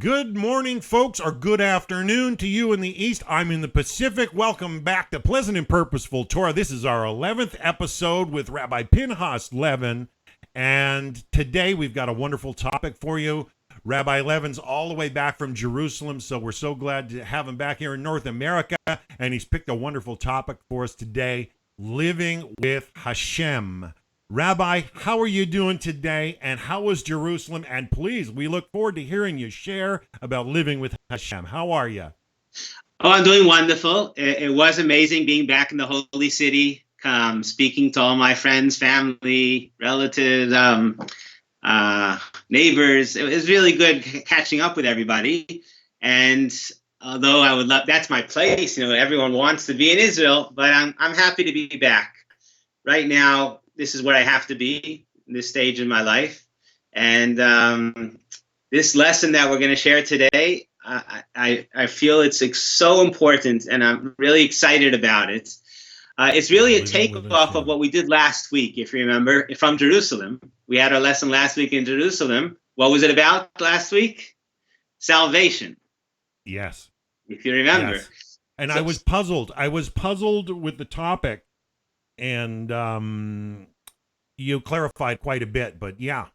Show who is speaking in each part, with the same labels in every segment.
Speaker 1: Good morning, folks, or good afternoon to you in the East. I'm in the Pacific. Welcome back to Pleasant and Purposeful Torah. This is our 11th episode with Rabbi Pinchas Levin, and today we've got a wonderful topic for you. Rabbi Levin's all the way back from Jerusalem, so we're so glad to have him back here in North America, and he's picked a wonderful topic for us today, living with Hashem. Rabbi, how are you doing today, and how was Jerusalem? And please, we look forward to hearing you share about living with Hashem. How are you?
Speaker 2: Oh, I'm doing wonderful. It was amazing being back in the Holy City, speaking to all my friends, family, relatives, neighbors. It was really good catching up with everybody. And although I would love, that's my place, everyone wants to be in Israel, but I'm happy to be back. Right now, this is where I have to be in this stage in my life. And this lesson that we're going to share today, I feel it's so important, and I'm really excited about it. It's really a takeoff of what we did last week, if you remember, from Jerusalem. We had our lesson last week in Jerusalem. What was it about last week? Salvation.
Speaker 1: Yes.
Speaker 2: If you remember.
Speaker 1: Yes. And I was puzzled. With the topic. And you clarified quite a bit, but yeah.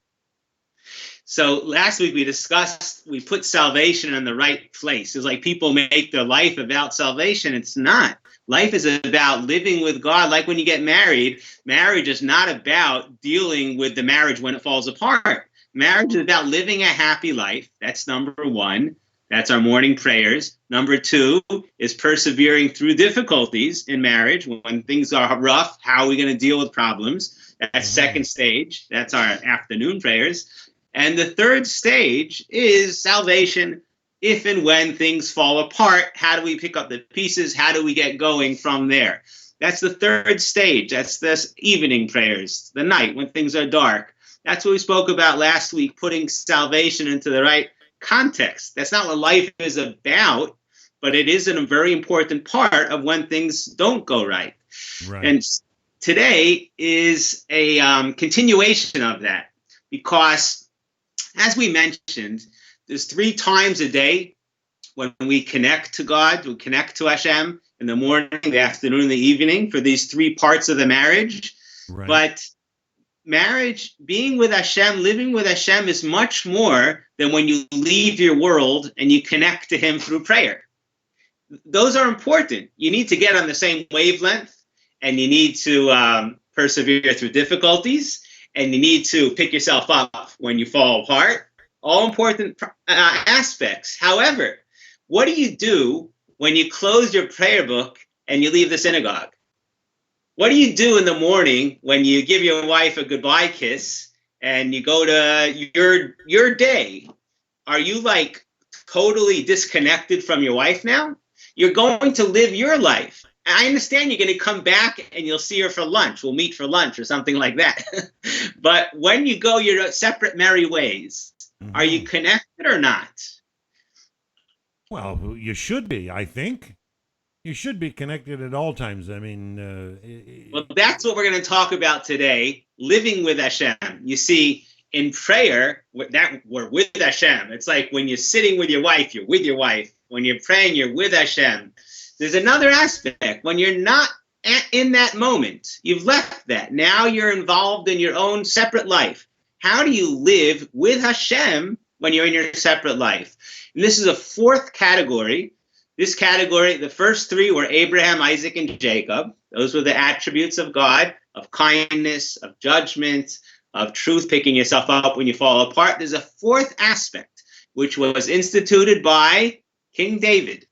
Speaker 2: So last week we put salvation in the right place. It's like people make their life about salvation. It's not. Life is about living with God. Like when you get married, marriage is not about dealing with the marriage when it falls apart. Marriage is about living a happy life. That's number one. That's our morning prayers. Number two is persevering through difficulties in marriage. When things are rough, how are we going to deal with problems? That's second stage. That's our afternoon prayers. And the third stage is salvation. If and when things fall apart, how do we pick up the pieces? How do we get going from there? That's the third stage. That's the evening prayers, the night when things are dark. That's what we spoke about last week, putting salvation into the right context. That's not what life is about, but it is a very important part of when things don't go right. And today is a continuation of that, because as we mentioned, there's 3 times a day when we connect to God, we connect to Hashem in the morning, the afternoon, and the evening for these 3 parts of the marriage. Right. But marriage, being with Hashem, living with Hashem is much more than when you leave your world and you connect to Him through prayer. Those are important. You need to get on the same wavelength, and you need to persevere through difficulties, and you need to pick yourself up when you fall apart. All important aspects. However, what do you do when you close your prayer book and you leave the synagogue? What do you do in the morning when you give your wife a goodbye kiss and you go to your day? Are you like totally disconnected from your wife now? You're going to live your life. I understand you're going to come back and you'll see her for lunch. We'll meet for lunch or something like that. But when you go your separate merry ways, are you connected or not?
Speaker 1: Well, you should be, I think. You should be connected at all times. I mean...
Speaker 2: Well, that's what we're going to talk about today, living with Hashem. You see, in prayer, we're with Hashem. It's like when you're sitting with your wife, you're with your wife. When you're praying, you're with Hashem. There's another aspect. When you're not in that moment, you've left that. Now you're involved in your own separate life. How do you live with Hashem when you're in your separate life? And this is a 4th category. This category, the first 3 were Abraham, Isaac, and Jacob. Those were the attributes of God, of kindness, of judgment, of truth, picking yourself up when you fall apart. There's a 4th aspect, which was instituted by King David.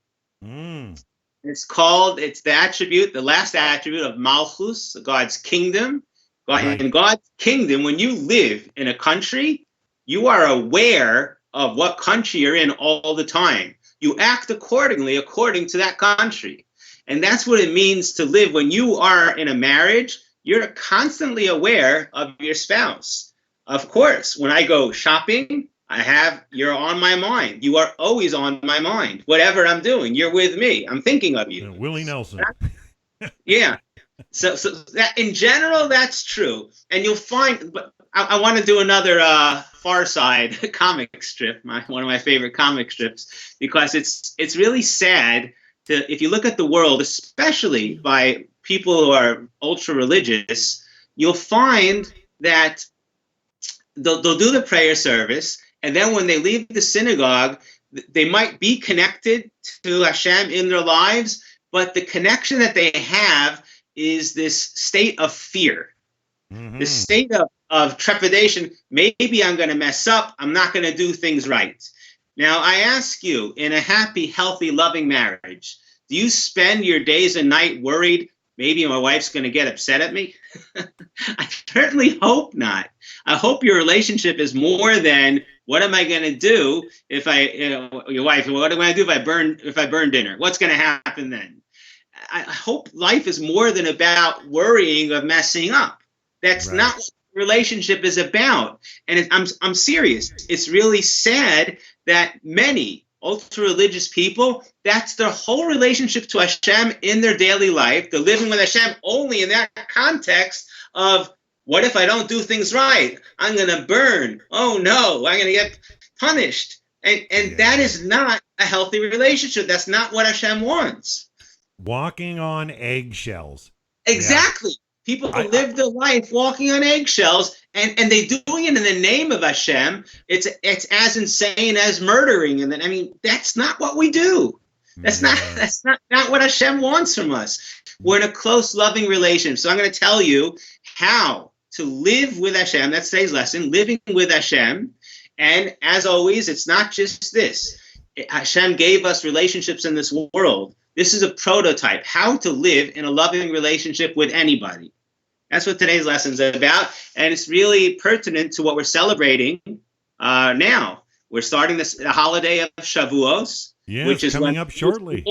Speaker 2: It's the last attribute of Malchus, God's kingdom. In God's kingdom, when you live in a country, you are aware of what country you're in all the time. You act according to that country. And that's what it means to live. When you are in a marriage, you're constantly aware of your spouse. Of course, when I go shopping, you're on my mind. You are always on my mind. Whatever I'm doing, you're with me. I'm thinking of you.
Speaker 1: Willie Nelson.
Speaker 2: Yeah. So that in general, that's true. And you'll find, but I want to do another Far Side comic strip, one of my favorite comic strips, because it's really sad if you look at the world, especially by people who are ultra religious, you'll find that they'll do the prayer service, and then when they leave the synagogue, they might be connected to Hashem in their lives, but the connection that they have is this state of fear, this state of trepidation. Maybe I'm going to mess up. I'm not going to do things right. Now, I ask you, in a happy, healthy, loving marriage, do you spend your days and night worried, maybe my wife's going to get upset at me? I certainly hope not. I hope your relationship is more than, what am I going to do if your wife, what am I going to do if I burn dinner? What's going to happen then? I hope life is more than about worrying of messing up. That's not what the relationship is about. And I'm serious. It's really sad that many ultra-religious people, that's their whole relationship to Hashem in their daily life. They're living with Hashem only in that context of, what if I don't do things right? I'm going to burn. Oh, no, I'm going to get punished. And that is not a healthy relationship. That's not what Hashem wants.
Speaker 1: Walking on eggshells.
Speaker 2: Exactly. People live their life walking on eggshells, and they doing it in the name of Hashem. It's as insane as murdering. And then, I mean, that's not what we do. That's not what Hashem wants from us. We're in a close, loving relationship. So I'm going to tell you how to live with Hashem. That's today's lesson, living with Hashem. And as always, it's not just this. Hashem gave us relationships in this world. This is a prototype, how to live in a loving relationship with anybody. That's what today's lesson is about. And it's really pertinent to what we're celebrating now. We're starting the holiday of Shavuos, which is
Speaker 1: coming up shortly.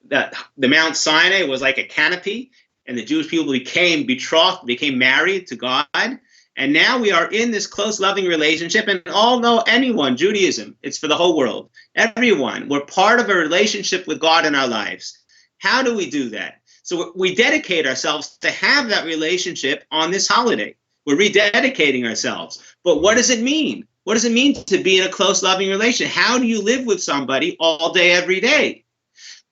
Speaker 2: The Mount Sinai was like a canopy, and the Jewish people became betrothed, became married to God. And now we are in this close, loving relationship. And all know anyone, Judaism, it's for the whole world. Everyone, we're part of a relationship with God in our lives. How do we do that? So we dedicate ourselves to have that relationship on this holiday. We're rededicating ourselves. But what does it mean? What does it mean to be in a close, loving relationship? How do you live with somebody all day, every day?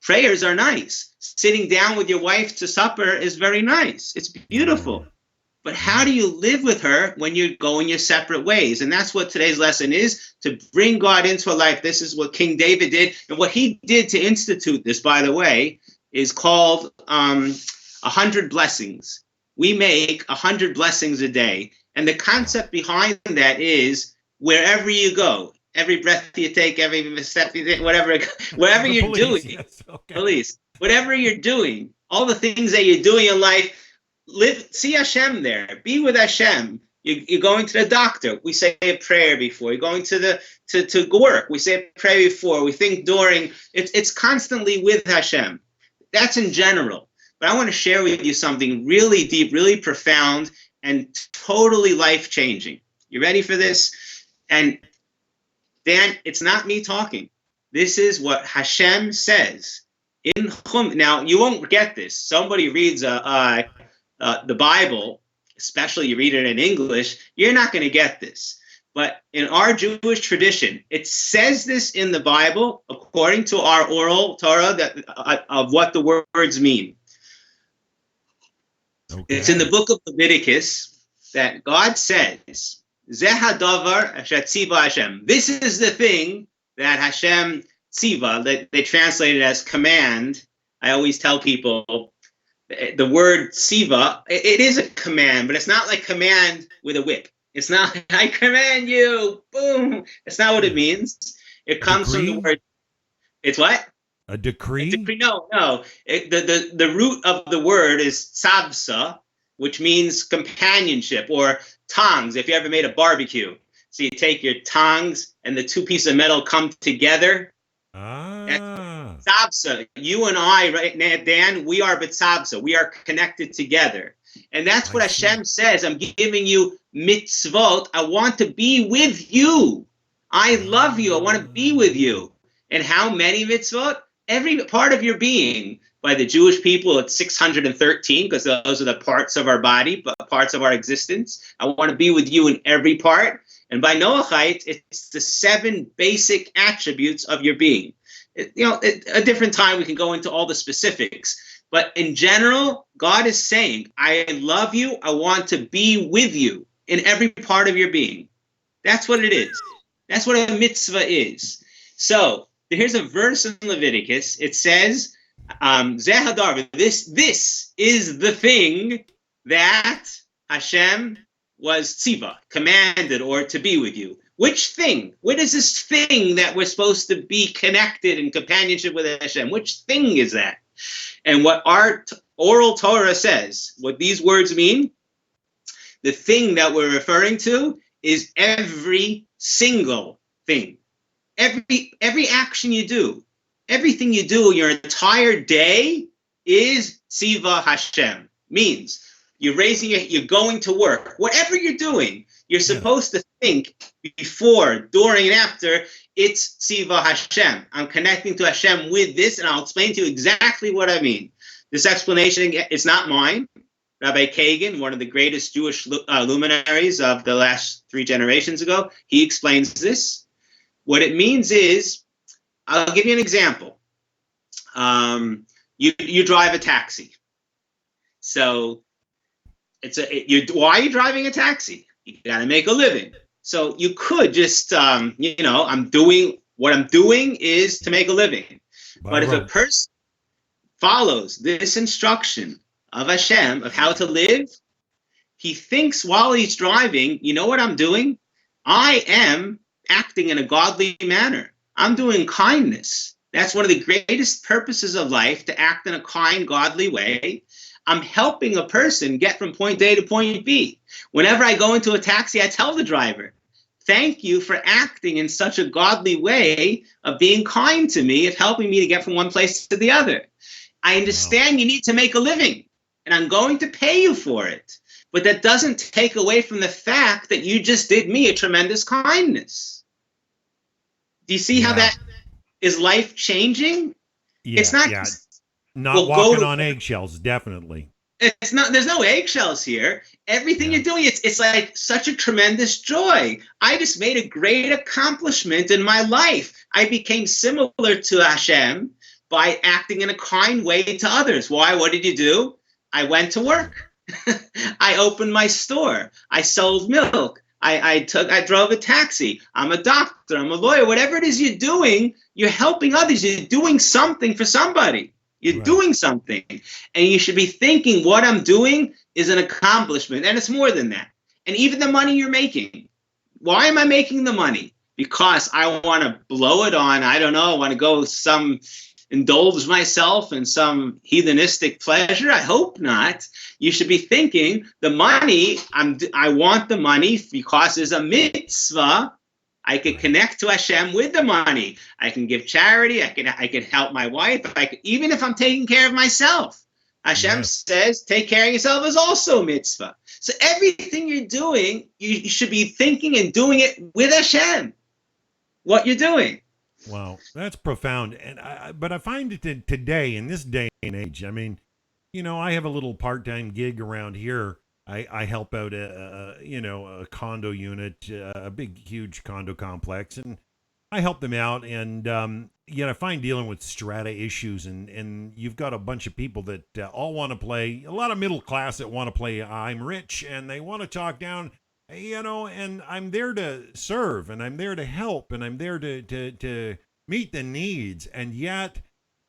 Speaker 2: Prayers are nice. Sitting down with your wife to supper is very nice. It's beautiful. But how do you live with her when you're going your separate ways? And that's what today's lesson is, to bring God into a life. This is what King David did. And what he did to institute this, by the way, is called 100 blessings. We make 100 blessings a day. And the concept behind that is, wherever you go, every breath you take, every step you take, wherever you're doing, police, whatever you're doing, all the things that you're doing in life, see Hashem there. Be with Hashem. You're going to the doctor. We say a prayer before. You're going to work. We say a prayer before. We think during. It's constantly with Hashem. That's in general. But I want to share with you something really deep, really profound, and totally life-changing. You ready for this? And Dan, it's not me talking. This is what Hashem says in Chum. Now, you won't get this. Somebody reads the Bible, especially you read it in English, you're not going to get this. But in our Jewish tradition, it says this in the Bible, according to our oral Torah, of what the words mean. Okay. It's in the book of Leviticus that God says, Zeh hadavar asher tziva Hashem. This is the thing that Hashem tziva, that they translate it as command. I always tell people, the word tziva, it is a command, but it's not like command with a whip. It's not like, I command you, boom. It's not what it means. It comes from the word, it's what?
Speaker 1: A decree?
Speaker 2: A decree? No. The root of the word is tzavsa, which means companionship, or tongs, if you ever made a barbecue. So you take your tongs and the two pieces of metal come together. Tzavsa. You and I, right now, Dan, we are b'tzavsa. We are connected together. And that's what Hashem says. I'm giving you mitzvot. I want to be with you. I love you. I want to be with you. And how many mitzvot? Every part of your being. By the Jewish people, it's 613, because those are the parts of our body. But parts of our existence. I want to be with you in every part. And by Noahite, it's the 7 basic attributes of your being. At a different time, we can go into all the specifics. But in general, God is saying, I love you. I want to be with you in every part of your being. That's what it is. That's what a mitzvah is. So here's a verse in Leviticus. It says, Zeh hadar, this is the thing that Hashem was tziva, commanded, or to be with you. Which thing? What is this thing that we're supposed to be connected in companionship with Hashem? Which thing is that? And what our oral Torah says, what these words mean, the thing that we're referring to is every single thing. Every action you do, everything you do, your entire day is tziva Hashem. Means you're going to work. Whatever you're doing, you're supposed to think before, during, and after, it's tziva Hashem. I'm connecting to Hashem with this, and I'll explain to you exactly what I mean. This explanation is not mine. Rabbi Kagan, one of the greatest Jewish luminaries of the last 3 generations ago, he explains this. What it means is, I'll give you an example. You drive a taxi. So why are you driving a taxi? You got to make a living. So you could just, I'm doing what I'm doing is to make a living. But if a person follows this instruction of Hashem of how to live, he thinks while he's driving, you know what I'm doing? I am acting in a godly manner. I'm doing kindness. That's one of the greatest purposes of life, to act in a kind, godly way. I'm helping a person get from point A to point B. Whenever I go into a taxi, I tell the driver, thank you for acting in such a godly way of being kind to me, of helping me to get from one place to the other. I understand you need to make a living, and I'm going to pay you for it. But that doesn't take away from the fact that you just did me a tremendous kindness. Do you see how that is life changing?
Speaker 1: Yeah,
Speaker 2: it's not
Speaker 1: not walking on eggshells, definitely.
Speaker 2: It's not. There's no eggshells here. Everything you're doing, it's like such a tremendous joy. I just made a great accomplishment in my life. I became similar to Hashem by acting in a kind way to others. Why? What did you do? I went to work. I opened my store. I sold milk. I drove a taxi. I'm a doctor. I'm a lawyer. Whatever it is you're doing, you're helping others. You're doing something for somebody. You're doing something. And you should be thinking what I'm doing is an accomplishment. And it's more than that. And even the money you're making. Why am I making the money? Because I want to blow it on, I don't know, I want to go indulge myself in some heathenistic pleasure? I hope not. You should be thinking the money, I want the money because there's a mitzvah. I could connect to Hashem with the money. I can give charity. I can help my wife. Even if I'm taking care of myself. Hashem says take care of yourself is also a mitzvah. So everything you're doing, you should be thinking and doing it with Hashem. What you're doing.
Speaker 1: Wow, that's profound. But I find it today, in this day and age, I mean, I have a little part-time gig around here. I help out a condo unit, a big, huge condo complex, and I help them out. And yet I find dealing with strata issues, and you've got a bunch of people that all want to play, a lot of middle class that want to play I'm rich, and they want to talk down, and I'm there to serve, and I'm there to help, and I'm there to meet the needs. And yet,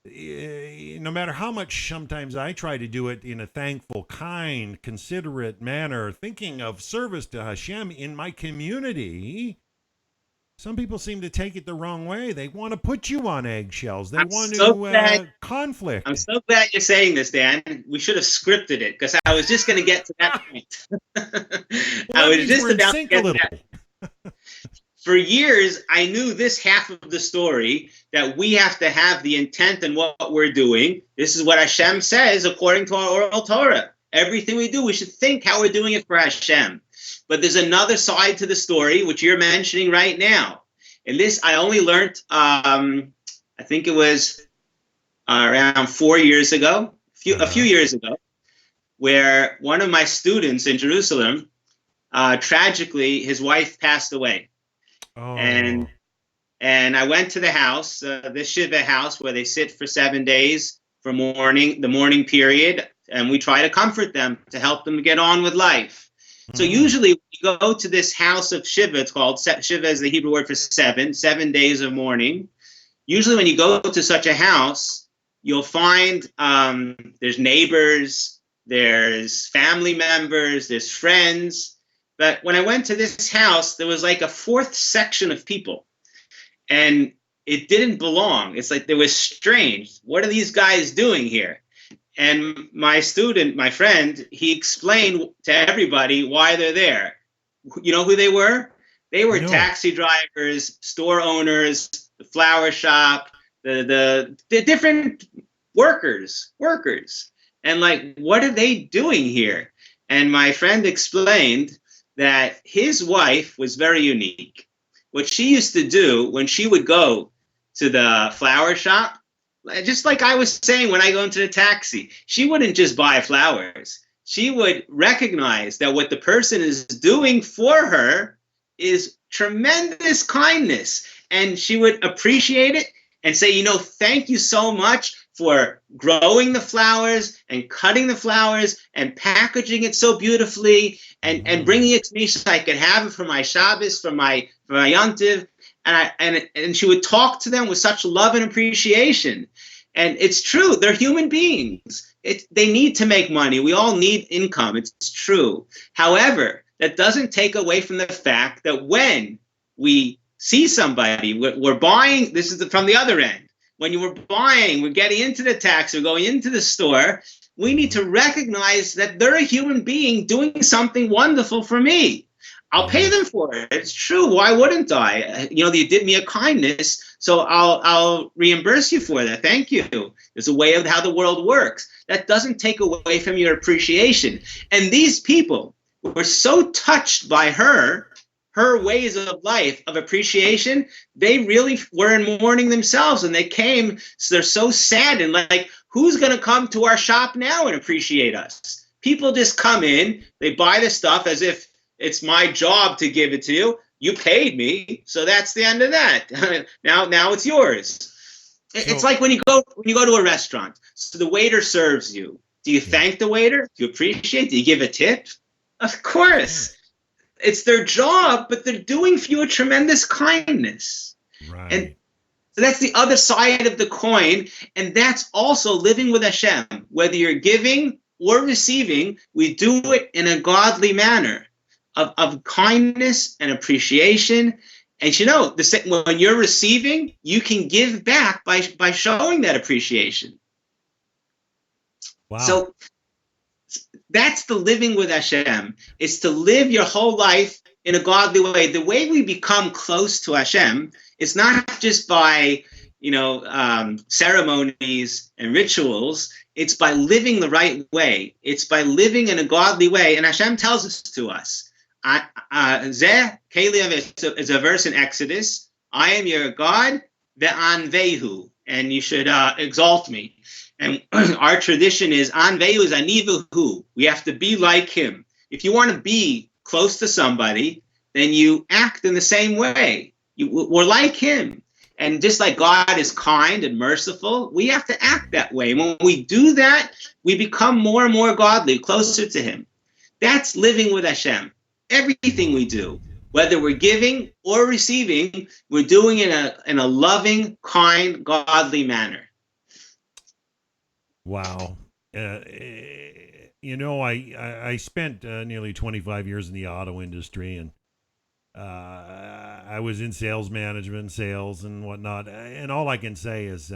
Speaker 1: no matter how much sometimes I try to do it in a thankful, kind, considerate manner, thinking of service to Hashem in my community, some people seem to take it the wrong way. They want to put you on eggshells. They want to conflict.
Speaker 2: I'm so glad you're saying this, Dan. We should have scripted it, because I was just going to get to that point. I was just about to get to that. For years, I knew this half of the story, that we have to have the intent in what we're doing. This is what Hashem says according to our oral Torah. Everything we do, we should think how we're doing it for Hashem. But there's another side to the story, which you're mentioning right now. And this I only learned, I think it was around 4 years ago, a few years ago. where one of my students in Jerusalem, tragically, his wife passed away.
Speaker 1: Oh.
Speaker 2: And I went to the house, this Shiva house, where they sit for 7 days for mourning, the mourning period, and we try to comfort them to help them get on with life. So usually when you go to this house of Shiva, it's called, Shiva is the Hebrew word for 7 days of mourning. Usually when you go to such a house, you'll find there's neighbors, there's family members, there's friends. But when I went to this house, there was like a fourth section of people. And it didn't belong. It's like, there was strange. What are these guys doing here? And my student, my friend, he explained to everybody why they're there. You know who they were? They were taxi drivers, store owners, the flower shop, the different workers. And like, what are they doing here? And my friend explained that his wife was very unique. What she used to do when she would go to the flower shop, just like I was saying when I go into the taxi, she wouldn't just buy flowers. She would recognize that what the person is doing for her is tremendous kindness. And she would appreciate it and say, thank you so much for growing the flowers and cutting the flowers and packaging it so beautifully and bringing it to me so I could have it for my Shabbos, for my Yontiv. And she would talk to them with such love and appreciation. And it's true, they're human beings. They need to make money. We all need income. It's true. However, that doesn't take away from the fact that when we see somebody, we're buying, this is from the other end. When you were buying, we're getting into the taxi, we're going into the store, we need to recognize that they're a human being doing something wonderful for me. I'll pay them for it. It's true. Why wouldn't I? You did me a kindness, so I'll reimburse you for that. Thank you. There's a way of how the world works. That doesn't take away from your appreciation. And these people were so touched by her ways of life, of appreciation, they really were in mourning themselves, and they came, so they're so sad and like, who's going to come to our shop now and appreciate us? People just come in, they buy the stuff as if it's my job to give it to you. You paid me, so that's the end of that. now it's yours. It's like when you go to a restaurant. So the waiter serves you. Do you thank the waiter? Do you appreciate? Do you give a tip? Of course. It's their job, but they're doing for you a tremendous kindness.
Speaker 1: Right.
Speaker 2: And so that's the other side of the coin. And that's also living with Hashem. Whether you're giving or receiving, we do it in a godly manner of kindness and appreciation. And when you're receiving, you can give back by showing that appreciation.
Speaker 1: Wow.
Speaker 2: So that's the living with Hashem. It's to live your whole life in a godly way. The way we become close to Hashem is not just by, ceremonies and rituals. It's by living the right way. It's by living in a godly way. And Hashem tells us to us. Zeh Keli is a verse in Exodus. I am your God, ve'anvehu, and you should exalt me. And our tradition is anvehu is anivuhu. We have to be like him. If you want to be close to somebody, then you act in the same way. We're like him. And just like God is kind and merciful, we have to act that way. And when we do that, we become more and more godly, closer to him. That's living with Hashem. Everything we do, whether we're giving or receiving, we're doing it in a loving, kind, godly manner.
Speaker 1: Wow. I spent nearly 25 years in the auto industry, and I was in sales management, sales and whatnot. And all I can say is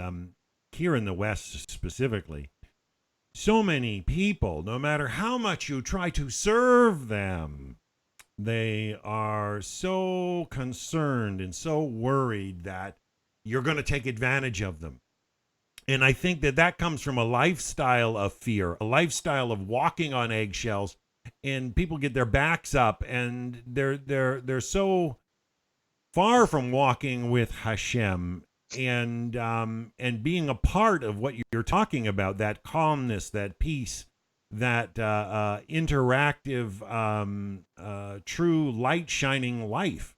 Speaker 1: here in the West specifically, so many people, no matter how much you try to serve them, they are so concerned and so worried that you're going to take advantage of them. And I think that comes from a lifestyle of fear, a lifestyle of walking on eggshells, and people get their backs up, and they're so far from walking with Hashem and being a part of what you're talking about, that calmness, that peace, interactive, true light shining life.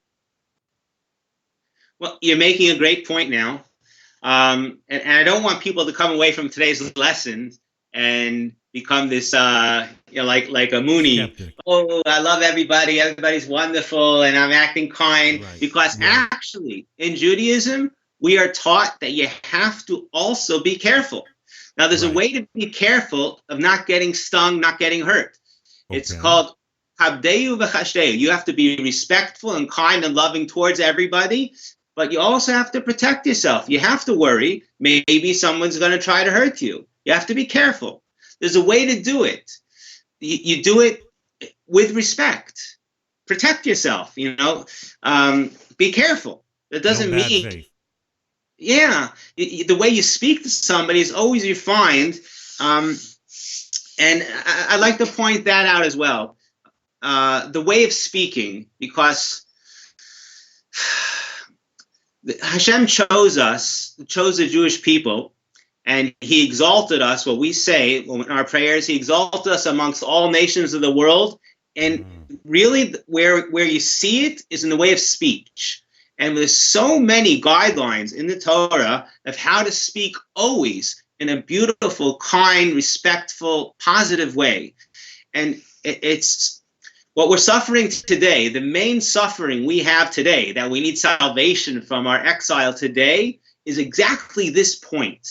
Speaker 2: Well, you're making a great point now. And I don't want people to come away from today's lesson and become this, like a Mooney.
Speaker 1: Skeptic.
Speaker 2: Oh, I love everybody. Everybody's wonderful, and I'm acting kind.
Speaker 1: Right.
Speaker 2: Because actually, in Judaism, we are taught that you have to also be careful. Now, there's a way to be careful of not getting stung, not getting hurt. Okay. It's called habdeyu v'chashteyu. You have to be respectful and kind and loving towards everybody, but you also have to protect yourself. You have to worry. Maybe someone's going to try to hurt you. You have to be careful. There's a way to do it. You do it with respect. Protect yourself, be careful. That doesn't mean... Faith. Yeah, the way you speak to somebody is always refined, and I like to point that out as well. The way of speaking, because Hashem chose the Jewish people, and He exalted us. What we say in our prayers, He exalted us amongst all nations of the world, and really, where you see it is in the way of speech. And there's so many guidelines in the Torah of how to speak always in a beautiful, kind, respectful, positive way. And it's what we're suffering today, the main suffering we have today, that we need salvation from our exile today, is exactly this point.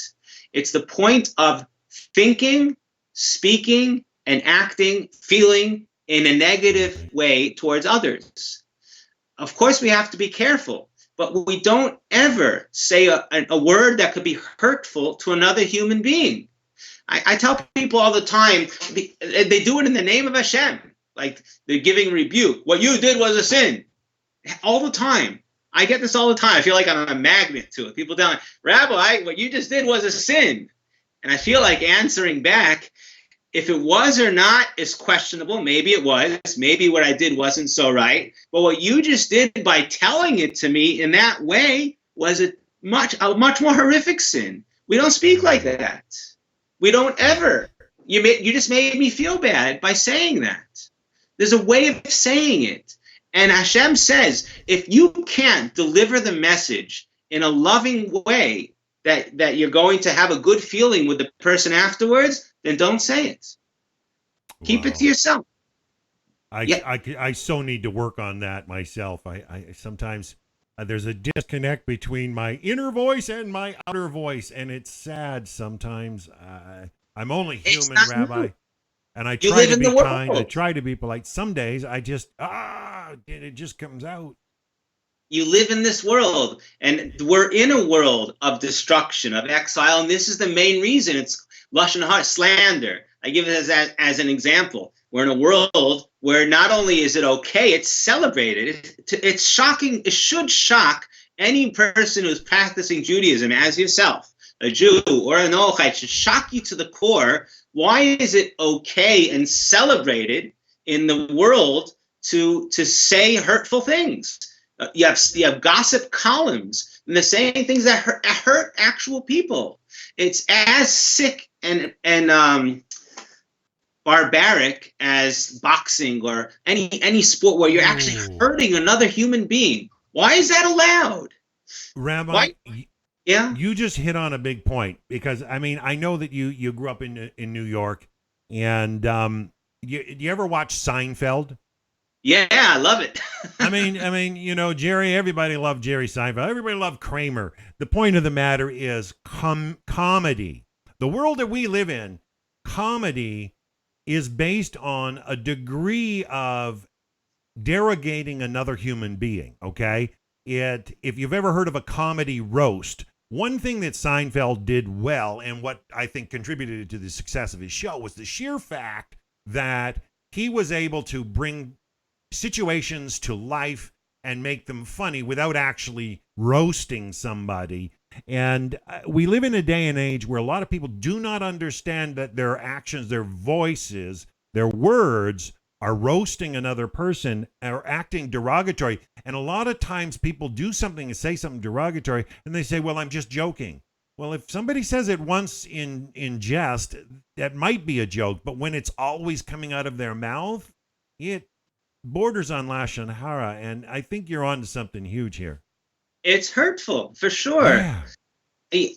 Speaker 2: It's the point of thinking, speaking, and acting, feeling in a negative way towards others. Of course, we have to be careful, but we don't ever say a word that could be hurtful to another human being. I tell people all the time, they do it in the name of Hashem, like they're giving rebuke. What you did was a sin. All the time. I get this all the time. I feel like I'm a magnet to it. People tell me, Rabbi, what you just did was a sin. And I feel like answering back, if it was or not is questionable. Maybe it was. Maybe what I did wasn't so right. But what you just did by telling it to me in that way was a much more horrific sin. We don't speak like that. We don't ever. You just made me feel bad by saying that. There's a way of saying it. And Hashem says, if you can't deliver the message in a loving way that you're going to have a good feeling with the person afterwards, then don't say it. Keep it to yourself.
Speaker 1: I so need to work on that myself. I sometimes there's a disconnect between my inner voice and my outer voice, and it's sad sometimes. I'm only human, Rabbi, and I try to be kind. I try to be polite. Some days I just it just comes out.
Speaker 2: You live in this world, and we're in a world of destruction, of exile, and this is the main reason. It's lashon hara, slander. I give it as an example. We're in a world where not only is it okay, it's celebrated. It's shocking. It should shock any person who's practicing Judaism as yourself, a Jew or an Noachite. It should shock you to the core. Why is it okay and celebrated in the world to say hurtful things? You have gossip columns and the same things that hurt actual people. It's as sick and barbaric as boxing or any sport where you're actually hurting another human being. Why is that allowed?
Speaker 1: Rabbi, you just hit on a big point, because I know that you grew up in New York, and you ever watch Seinfeld?
Speaker 2: Yeah, I love it.
Speaker 1: Jerry, everybody loved Jerry Seinfeld. Everybody loved Kramer. The point of the matter is comedy. The world that we live in, comedy is based on a degree of derogating another human being, okay? If you've ever heard of a comedy roast, one thing that Seinfeld did well, and what I think contributed to the success of his show, was the sheer fact that he was able to bring situations to life and make them funny without actually roasting somebody. And we live in a day and age where a lot of people do not understand that their actions, their voices, their words are roasting another person or acting derogatory. And a lot of times people do something and say something derogatory, and they say, well, I'm just joking. Well, if somebody says it once in jest, that might be a joke, but when it's always coming out of their mouth, it borders on lashon hara, and I think you're on to something huge here.
Speaker 2: It's hurtful, for sure.
Speaker 1: Yeah.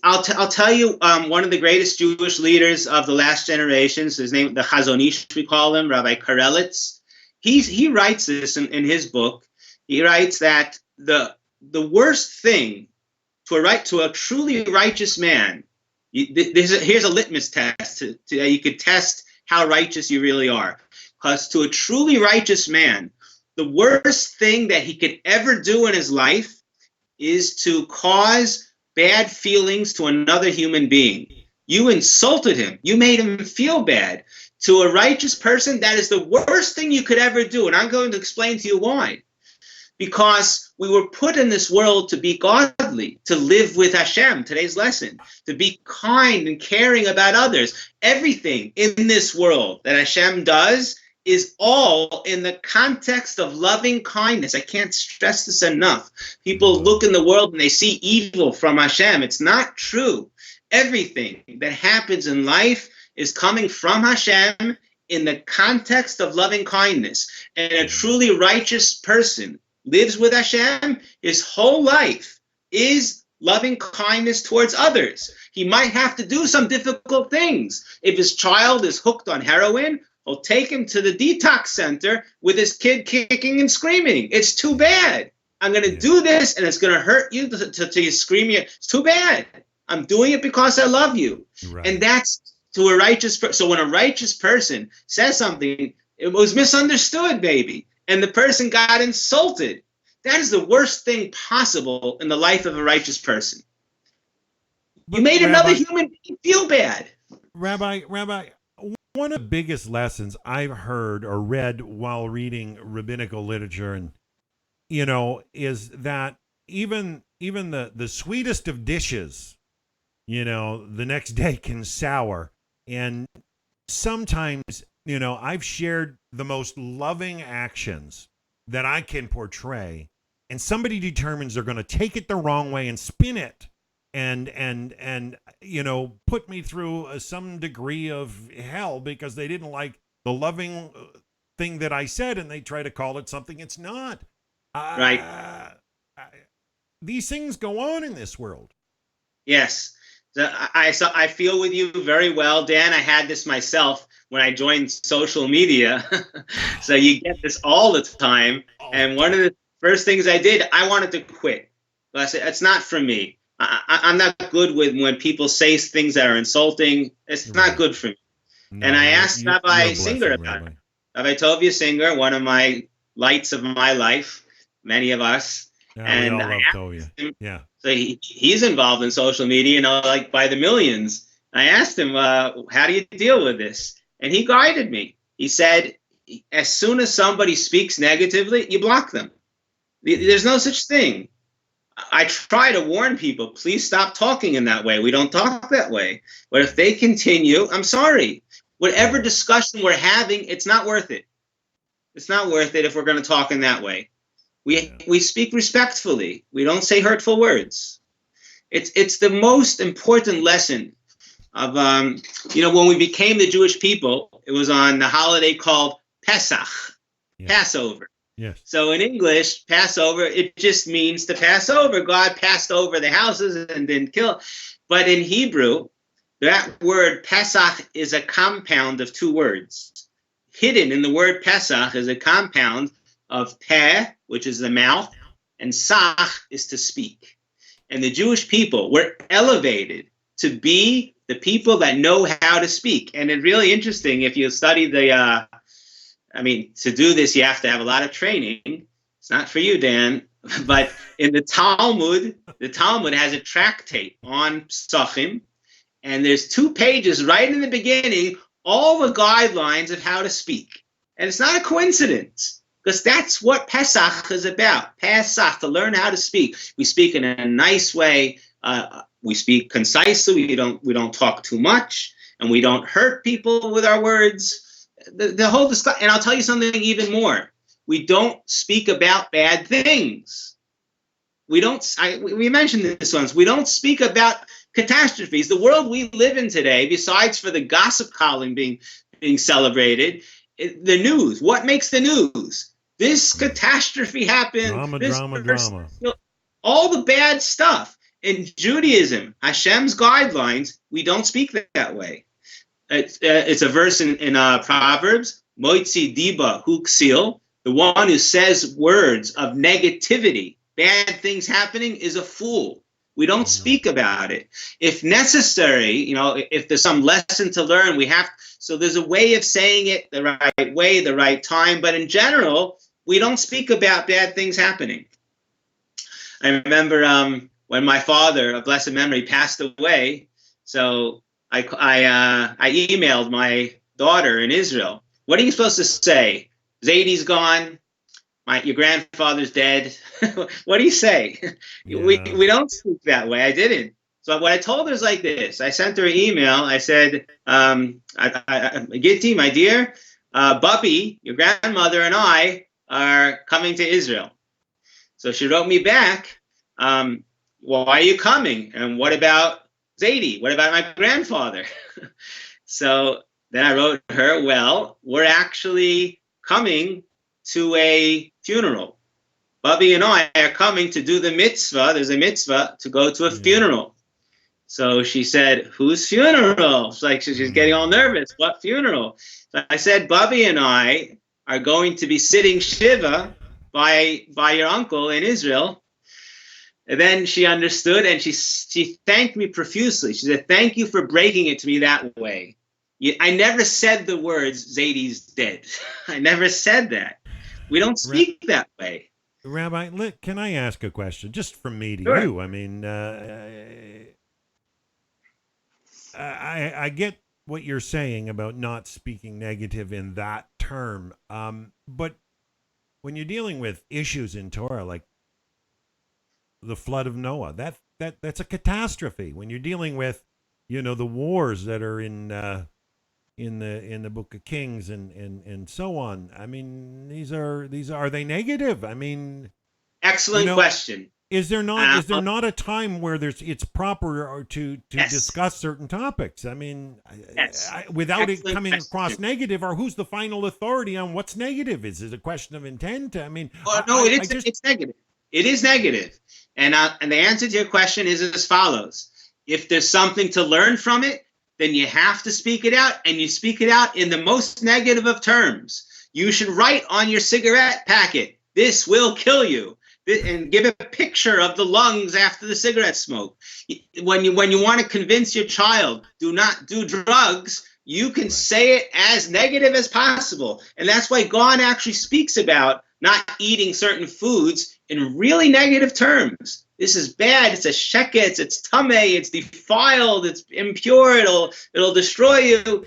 Speaker 2: I'll tell you, one of the greatest Jewish leaders of the last generations, his name, the Chazon Ish, we call him, Rabbi Karelitz. He writes this in his book. He writes that the worst thing to a truly righteous man, here's a litmus test you could test how righteous you really are. Because to a truly righteous man, the worst thing that he could ever do in his life is to cause bad feelings to another human being. You insulted him. You made him feel bad. To a righteous person, that is the worst thing you could ever do. And I'm going to explain to you why. Because we were put in this world to be godly, to live with Hashem, today's lesson, to be kind and caring about others. Everything in this world that Hashem does is all in the context of loving kindness. I can't stress this enough. People look in the world and they see evil from Hashem. It's not true. Everything that happens in life is coming from Hashem in the context of loving kindness. And a truly righteous person lives with Hashem. His whole life is loving kindness towards others. He might have to do some difficult things. If his child is hooked on heroin, he'll take him to the detox center with his kid kicking and screaming. It's too bad. I'm going to do this, and it's going to hurt you to you screaming. It's too bad. I'm doing it because I love you. Right. And that's to a righteous person. So when a righteous person says something, it was misunderstood, maybe, and the person got insulted. That is the worst thing possible in the life of a righteous person. You made another human being feel bad.
Speaker 1: Rabbi, one of the biggest lessons I've heard or read while reading rabbinical literature, and is that even the sweetest of dishes, the next day can sour. And sometimes, I've shared the most loving actions that I can portray, and somebody determines they're going to take it the wrong way and spin it and put me through some degree of hell because they didn't like the loving thing that I said, and they try to call it something it's not.
Speaker 2: Right.
Speaker 1: These things go on in this world.
Speaker 2: Yes. So I feel with you very well, Dan. I had this myself when I joined social media. So you get this all the time. And one of the first things I did, I wanted to quit. But I said, it's not for me. I'm not good with when people say things that are insulting. It's not good for me. No, and I asked Rabbi Singer about it. Rabbi Tovia Singer, one of my lights of my life, many of us.
Speaker 1: Yeah,
Speaker 2: and
Speaker 1: we all
Speaker 2: I
Speaker 1: love
Speaker 2: asked
Speaker 1: Tovia.
Speaker 2: him,
Speaker 1: yeah.
Speaker 2: So he's involved in social media, like by the millions. I asked him, how do you deal with this? And he guided me. He said, as soon as somebody speaks negatively, you block them. There's no such thing. I try to warn people, please stop talking in that way. We don't talk that way. But if they continue, I'm sorry. Whatever discussion we're having, it's not worth it. It's not worth it if we're going to talk in that way. We speak respectfully. We don't say hurtful words. It's the most important lesson of, when we became the Jewish people, it was on the holiday called Pesach, Passover.
Speaker 1: Yes.
Speaker 2: So in English, Passover, it just means to pass over. God passed over the houses and didn't kill. But in Hebrew, that word Pesach is a compound of two words. Hidden in the word Pesach is a compound of peh, which is the mouth, and sach is to speak. And the Jewish people were elevated to be the people that know how to speak. And it's really interesting if you study to do this, you have to have a lot of training. It's not for you, Dan. But in the Talmud has a tractate on psachim, and there's 2 pages right in the beginning, all the guidelines of how to speak. And it's not a coincidence, because that's what Pesach is about. Pesach, to learn how to speak. We speak in a nice way. We speak concisely. We don't talk too much, and we don't hurt people with our words. The whole discussion, and I'll tell you something even more. We don't speak about bad things. We mentioned this once. We don't speak about catastrophes. The world we live in today, besides for the gossip column being celebrated, the news. What makes the news? This catastrophe happened.
Speaker 1: Drama.
Speaker 2: All the bad stuff. In Judaism, Hashem's guidelines, we don't speak that way. It's a verse in Proverbs, Moitzi Diba Huksil, the one who says words of negativity, bad things happening, is a fool. We don't speak about it. If necessary, if there's some lesson to learn, so there's a way of saying it the right way, the right time, but in general, we don't speak about bad things happening. I remember when my father, of blessed memory, passed away, so I emailed my daughter in Israel. What are you supposed to say? Zadie's gone. Your grandfather's dead. What do you say? Yeah. We don't speak that way. I didn't. So what I told her is like this. I sent her an email. I said, Gitti, my dear, Bubby, your grandmother, and I are coming to Israel. So she wrote me back, why are you coming? And what about Zadie? What about my grandfather? So then I wrote her, well, we're actually coming to a funeral. Bubby and I are coming to do the mitzvah. There's a mitzvah to go to a funeral. So she said, whose funeral? It's like she's getting all nervous. What funeral? So I said, Bubby and I are going to be sitting Shiva by your uncle in Israel. And then she understood, and she thanked me profusely. She said, thank you for breaking it to me that way. I never said the words, Zadie's dead. I never said that. We don't speak that way.
Speaker 1: Rabbi, can I ask a question, just from me to
Speaker 2: Sure.
Speaker 1: you? I mean, I get what you're saying about not speaking negative in that term, but when you're dealing with issues in Torah, like the flood of Noah, that's a catastrophe. When you're dealing with, the wars that are in the Book of Kings and so on. I mean, are they negative? I mean,
Speaker 2: excellent question.
Speaker 1: Is there not a time where it's proper to
Speaker 2: Yes.
Speaker 1: discuss certain topics? I mean,
Speaker 2: Yes.
Speaker 1: without
Speaker 2: Excellent
Speaker 1: it coming
Speaker 2: question.
Speaker 1: across negative, or who's the final authority on what's negative? Is it a question of intent? I mean,
Speaker 2: It's negative. It is negative. And the answer to your question is as follows. If there's something to learn from it, then you have to speak it out, and you speak it out in the most negative of terms. You should write on your cigarette packet, this will kill you, and give a picture of the lungs after the cigarette smoke. When you want to convince your child, do not do drugs, you can say it as negative as possible. And that's why God actually speaks about not eating certain foods in really negative terms. This is bad. It's a sheket. It's tameh. It's defiled. It's impure. It'll destroy you.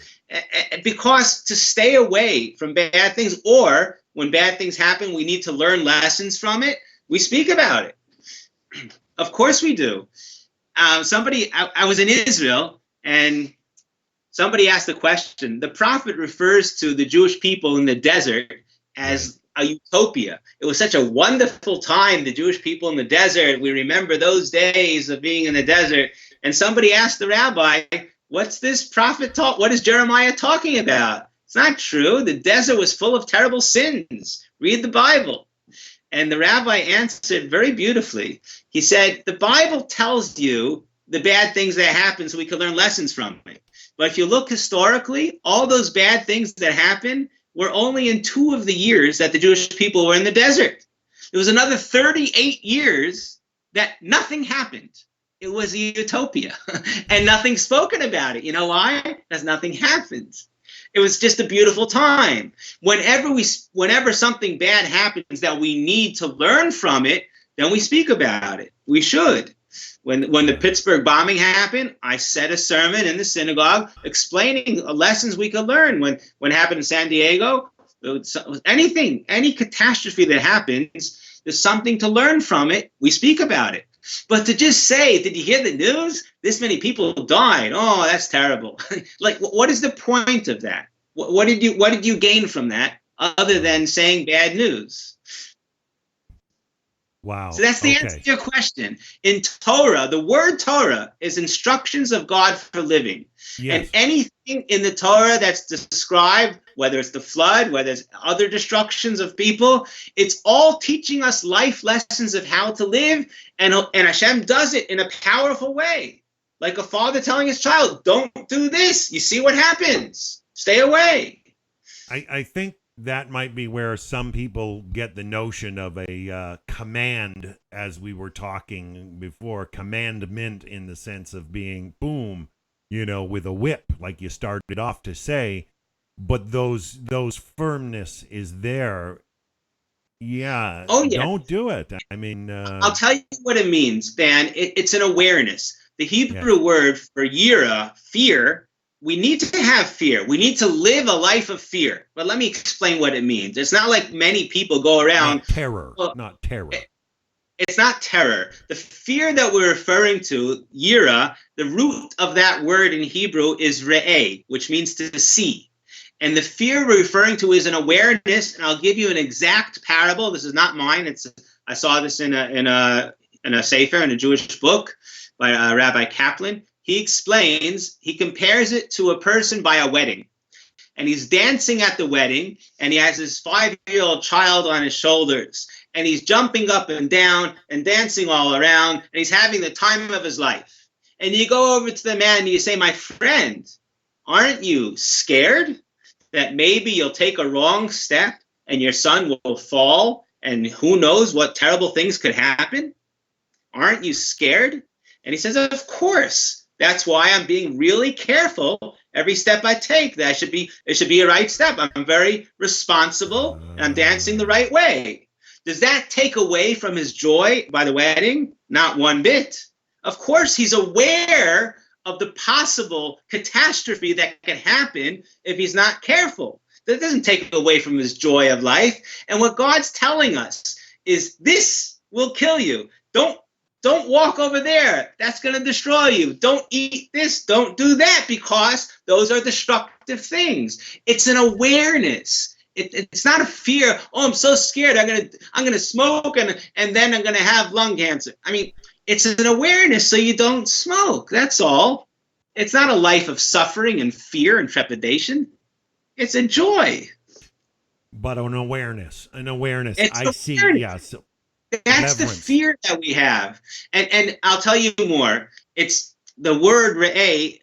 Speaker 2: Because to stay away from bad things, or when bad things happen, we need to learn lessons from it. We speak about it. Of course we do. I was in Israel, and somebody asked the question. The prophet refers to the Jewish people in the desert as a utopia. It was such a wonderful time, the Jewish people in the desert. We remember those days of being in the desert. And somebody asked the rabbi, what's this prophet talk? What is Jeremiah talking about? It's not true. The desert was full of terrible sins. Read the Bible. And the rabbi answered very beautifully. He said, the Bible tells you the bad things that happen so we can learn lessons from it. But if you look historically, all those bad things that happen were only in 2 of the years that the Jewish people were in the desert. There was another 38 years that nothing happened. It was a utopia, and nothing spoken about it. You know why? Because nothing happened. It was just a beautiful time. Whenever something bad happens that we need to learn from it, then we speak about it. We should. When the Pittsburgh bombing happened, I said a sermon in the synagogue explaining lessons we could learn. When it happened in San Diego, any catastrophe that happens, there's something to learn from it. We speak about it. But to just say, did you hear the news? This many people died. Oh, that's terrible. Like, what is the point of that? What did you gain from that other than saying bad news?
Speaker 1: Wow.
Speaker 2: So that's the answer to your question. In Torah, the word Torah is instructions of God for living.
Speaker 1: Yes.
Speaker 2: And anything in the Torah that's described, whether it's the flood, whether it's other destructions of people, it's all teaching us life lessons of how to live. And Hashem does it in a powerful way. Like a father telling his child, don't do this. You see what happens. Stay away.
Speaker 1: I think that might be where some people get the notion of a command, as we were talking before, commandment in the sense of being boom, with a whip, like you started off to say, but those firmness is there. Yeah.
Speaker 2: Oh, yeah.
Speaker 1: Don't do it. I mean,
Speaker 2: I'll tell you what it means, Dan. It's an awareness. The Hebrew word for Yura, fear, we need to have fear. We need to live a life of fear. But let me explain what it means. It's not like many people go around.
Speaker 1: Not terror. Not terror.
Speaker 2: It's not terror. The fear that we're referring to, Yura, the root of that word in Hebrew is re'eh, which means to see. And the fear we're referring to is an awareness. And I'll give you an exact parable. This is not mine. I saw this in a sefer, in a Jewish book by Rabbi Kaplan. He compares it to a person by a wedding. And he's dancing at the wedding, and he has his 5-year-old child on his shoulders. And he's jumping up and down and dancing all around, and he's having the time of his life. And you go over to the man and you say, my friend, aren't you scared that maybe you'll take a wrong step and your son will fall, and who knows what terrible things could happen? Aren't you scared? And he says, of course. That's why I'm being really careful every step I take. It should be a right step. I'm very responsible, and I'm dancing the right way. Does that take away from his joy by the wedding? Not one bit. Of course, he's aware of the possible catastrophe that can happen if he's not careful. That doesn't take away from his joy of life. And what God's telling us is this will kill you. Don't walk over there. That's going to destroy you. Don't eat this. Don't do that, because those are destructive things. It's an awareness. It's not a fear. Oh, I'm so scared. I'm gonna smoke and then I'm gonna have lung cancer. I mean, it's an awareness so you don't smoke. That's all. It's not a life of suffering and fear and trepidation. It's a joy.
Speaker 1: But an awareness.
Speaker 2: It's
Speaker 1: I see.
Speaker 2: Awareness.
Speaker 1: Yeah. So
Speaker 2: that's the fear that we have. And I'll tell you more. It's the word re'eh.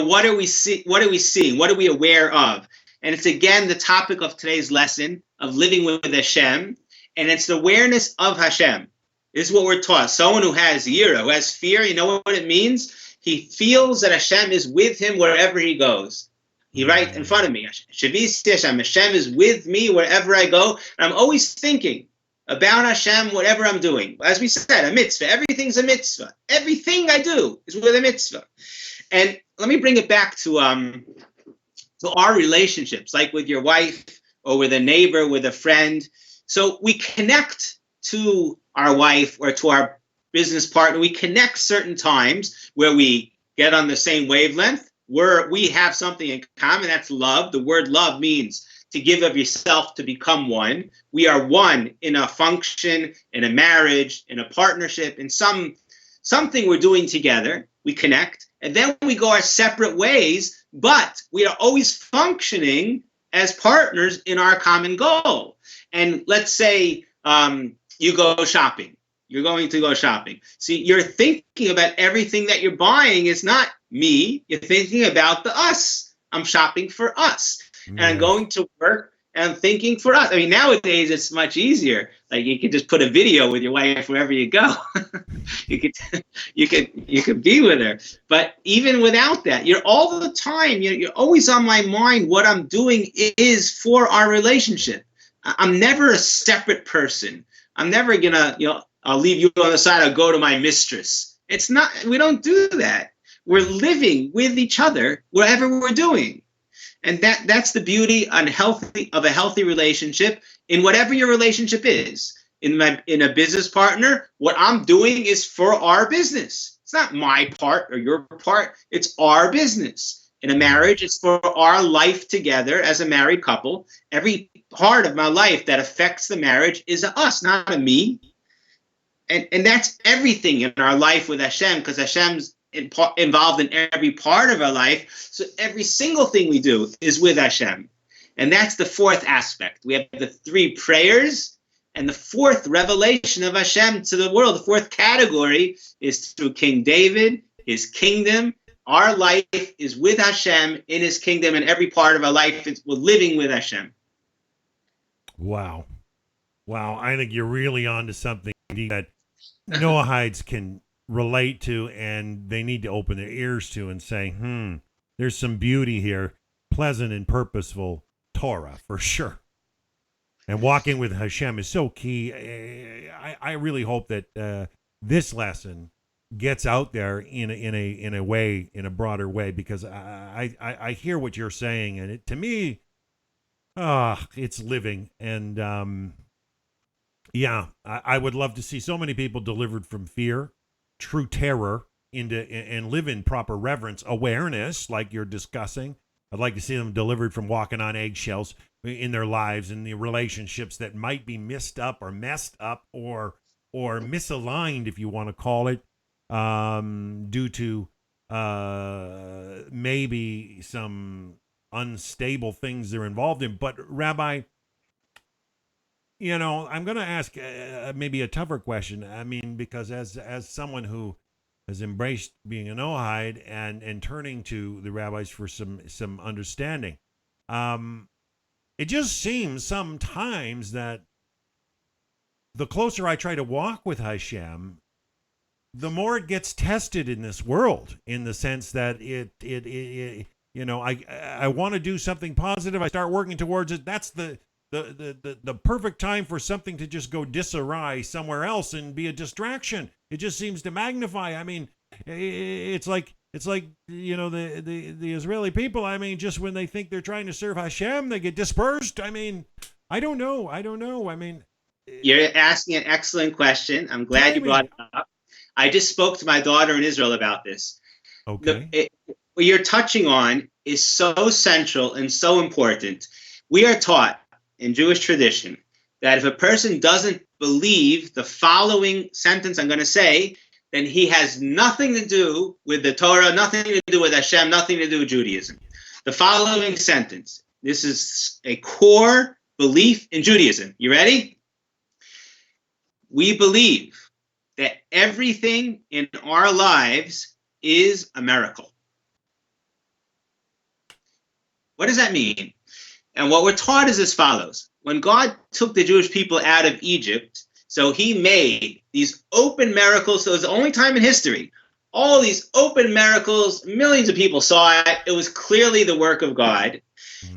Speaker 2: What are we seeing? What are we aware of? And it's again the topic of today's lesson of living with Hashem. And it's the awareness of Hashem. This is what we're taught. Someone who has Yura, who has fear, you know what it means? He feels that Hashem is with him wherever he goes. He right in front of me. Shavisi Hashem. Hashem is with me wherever I go. And I'm always thinking about Hashem, whatever I'm doing. As we said, a mitzvah. Everything's a mitzvah. Everything I do is with a mitzvah. And let me bring it back to our relationships, like with your wife or with a neighbor, with a friend. So we connect to our wife or to our business partner. We connect certain times where we get on the same wavelength, where we have something in common. That's love. The word love means to give of yourself to become one. We are one in a function, in a marriage, in a partnership, in something we're doing together. We connect, and then we go our separate ways, but we are always functioning as partners in our common goal. And let's say you go shopping. You're going to go shopping. See, you're thinking about everything that you're buying is not me. You're thinking about the us. I'm shopping for us. And I'm going to work and I'm thinking for us. I mean, nowadays it's much easier. Like you can just put a video with your wife wherever you go. you could be with her. But even without that, you're all the time, you're always on my mind. What I'm doing is for our relationship. I'm never a separate person. I'm never gonna, I'll leave you on the side. I'll go to my mistress. It's not, we don't do that. We're living with each other wherever we're doing. And that's the beauty of a healthy relationship in whatever your relationship is. In a business partner, what I'm doing is for our business. It's not my part or your part. It's our business. In a marriage, it's for our life together as a married couple. Every part of my life that affects the marriage is a us, not a me. And that's everything in our life with Hashem, because Hashem's involved in every part of our life. So every single thing we do is with Hashem. And that's the fourth aspect. We have the three prayers, and the fourth revelation of Hashem to the world. The fourth category is through King David, his kingdom. Our life is with Hashem in his kingdom, and every part of our life we're living with Hashem.
Speaker 1: Wow. I think you're really onto something that Noahides can relate to, and they need to open their ears to and say, there's some beauty here, pleasant and purposeful Torah for sure. And walking with Hashem is so key. I really hope that this lesson gets out there in a way, in a broader way, because I hear what you're saying, and to me, it's living. And I would love to see so many people delivered from fear, true terror, and live in proper reverence, awareness, like you're discussing. I'd like to see them delivered from walking on eggshells in their lives and the relationships that might be messed up or misaligned, if you want to call it, due to maybe some unstable things they're involved in. But Rabbi, I'm going to ask maybe a tougher question. I mean, because as someone who has embraced being an Noahide and turning to the rabbis for some understanding, it just seems sometimes that the closer I try to walk with Hashem, the more it gets tested in this world, in the sense that I want to do something positive. I start working towards it. That's the perfect time for something to just go disarray somewhere else and be a distraction. It just seems to magnify. I mean, it's like the Israeli people. I mean, just when they think they're trying to serve Hashem, they get dispersed. I mean, I don't know. I mean,
Speaker 2: you're asking an excellent question. I'm glad you brought it up. I just spoke to my daughter in Israel about this.
Speaker 1: Okay.
Speaker 2: What you're touching on is so central and so important. We are taught in Jewish tradition that if a person doesn't believe the following sentence I'm going to say, then he has nothing to do with the Torah, nothing to do with Hashem, nothing to do with Judaism. The following sentence, this is a core belief in Judaism. You ready? We believe that everything in our lives is a miracle. What does that mean? And what we're taught is as follows. When God took the Jewish people out of Egypt, so he made these open miracles. So it was the only time in history. All these open miracles, millions of people saw it. It was clearly the work of God.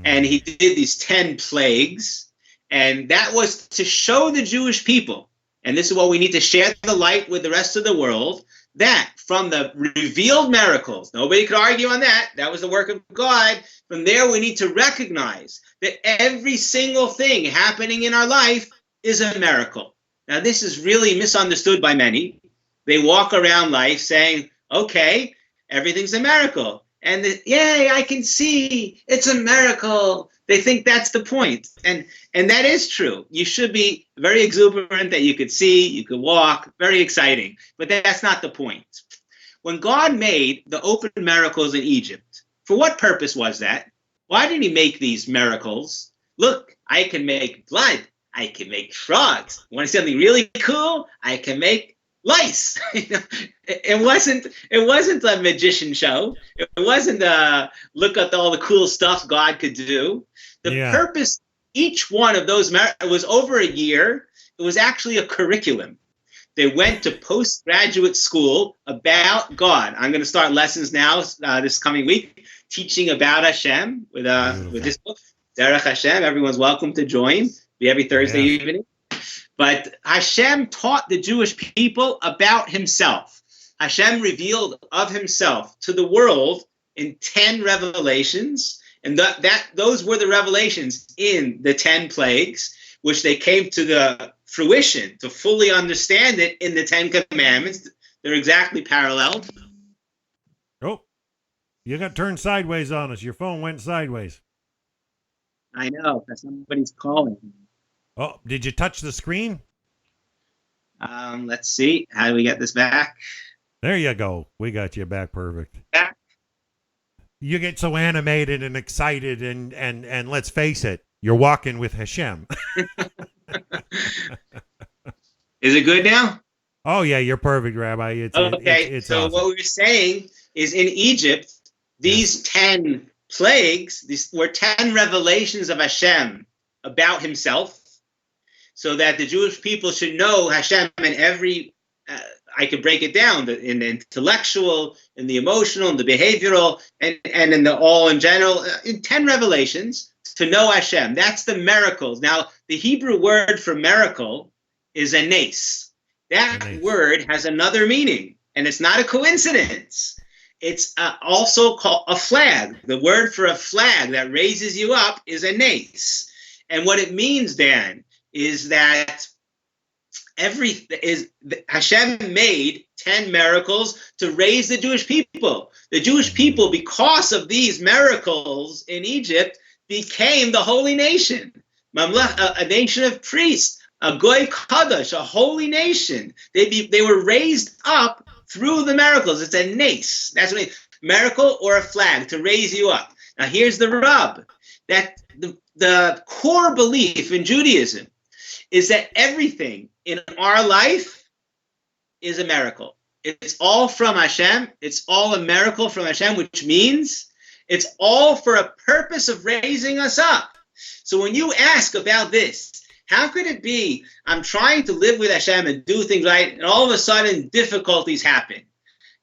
Speaker 2: And he did these 10 plagues. And that was to show the Jewish people, and this is what we need to share the light with the rest of the world, that from the revealed miracles, nobody could argue on that, that was the work of God. From there, we need to recognize that every single thing happening in our life is a miracle. Now, this is really misunderstood by many. They walk around life saying, okay, everything's a miracle. And yay, I can see, it's a miracle. They think that's the point. And that is true. You should be very exuberant that you could see, you could walk, very exciting. But that's not the point. When God made the open miracles in Egypt, for what purpose was that? Why did he make these miracles? Look, I can make blood. I can make frogs. You want to see something really cool? I can make lice. It wasn't a magician show. It wasn't look at all the cool stuff God could do. The purpose, each one of those, it was over a year. It was actually a curriculum. They went to postgraduate school about God. I'm going to start lessons now this coming week, teaching about Hashem with this book, Derech Hashem. Everyone's welcome to join. Be every Thursday evening. But Hashem taught the Jewish people about himself. Hashem revealed of himself to the world in 10 revelations. And those were the revelations in the 10 plagues, which they came to the fruition to fully understand it in the 10 commandments. They're exactly paralleled.
Speaker 1: Oh, you got turned sideways on us. Your phone went sideways.
Speaker 2: I know, because somebody's calling.
Speaker 1: Oh, did you touch the screen?
Speaker 2: Let's see. How do we get this back?
Speaker 1: There you go. We got you back perfect.
Speaker 2: Back.
Speaker 1: You get so animated and excited, and let's face it, you're walking with Hashem.
Speaker 2: Is it good now?
Speaker 1: Oh yeah, you're perfect, Rabbi. It's
Speaker 2: so
Speaker 1: awesome.
Speaker 2: what we were saying is in Egypt, these 10 plagues, these were 10 revelations of Hashem about himself, so that the Jewish people should know Hashem in every, I could break it down, in the intellectual, in the emotional, in the behavioral, and in the all in general, in 10 revelations to know Hashem. That's the miracles. Now, the Hebrew word for miracle is a nes. That word has another meaning, and it's not a coincidence. It's also called a flag. The word for a flag that raises you up is a nes. And what it means, Dan, is that Hashem made 10 miracles to raise the Jewish people. The Jewish people, because of these miracles in Egypt, became the holy nation, a nation of priests, a goy kadosh, a holy nation. They were raised up through the miracles. It's a nes. That's what miracle or a flag to raise you up. Now here's the rub, that the core belief in Judaism is that everything in our life is a miracle. It's all from Hashem. It's all a miracle from Hashem, which means it's all for a purpose of raising us up. So when you ask about this, how could it be I'm trying to live with Hashem and do things right, and all of a sudden difficulties happen?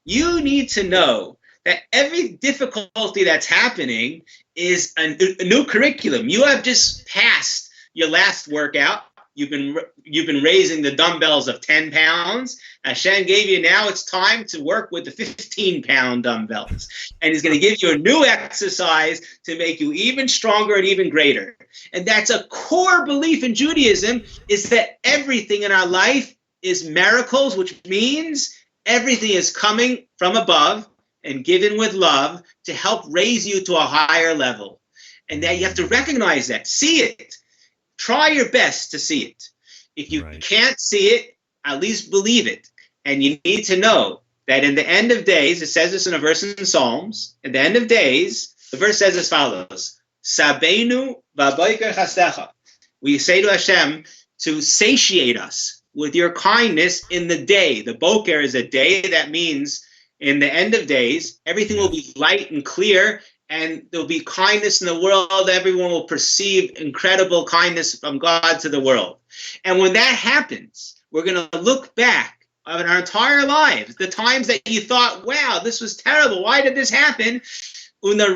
Speaker 2: You need to know that every difficulty that's happening is a new curriculum. You have just passed your last workout. You've been raising the dumbbells of 10 pounds. Hashem gave you, now it's time to work with the 15-pound dumbbells. And he's going to give you a new exercise to make you even stronger and even greater. And that's a core belief in Judaism, is that everything in our life is miracles, which means everything is coming from above and given with love to help raise you to a higher level. And that you have to recognize that, see it. Try your best to see it. If you can't see it, at least believe it. And you need to know that in the end of days, it says this in a verse in Psalms, at the end of days, the verse says as follows, Sabenu v'boiker chastecha. We say to Hashem to satiate us with your kindness in the day. The boker is a day. That means in the end of days, everything will be light and clear, and there'll be kindness in the world. Everyone will perceive incredible kindness from God to the world. And when that happens, we're going to look back on our entire lives, the times that you thought, wow, this was terrible. Why did this happen? We will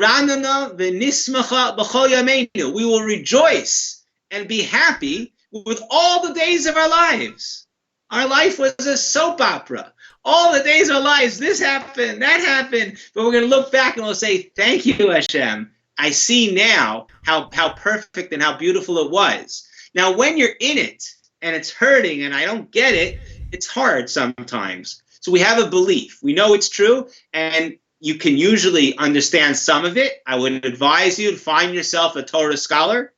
Speaker 2: rejoice and be happy with all the days of our lives. Our life was a soap opera. All the days of our lives, this happened, that happened. But we're going to look back and we'll say, thank you, Hashem. I see now how perfect and how beautiful it was. Now, when you're in it and it's hurting and I don't get it, it's hard sometimes. So we have a belief. We know it's true, and you can usually understand some of it. I would advise you to find yourself a Torah scholar,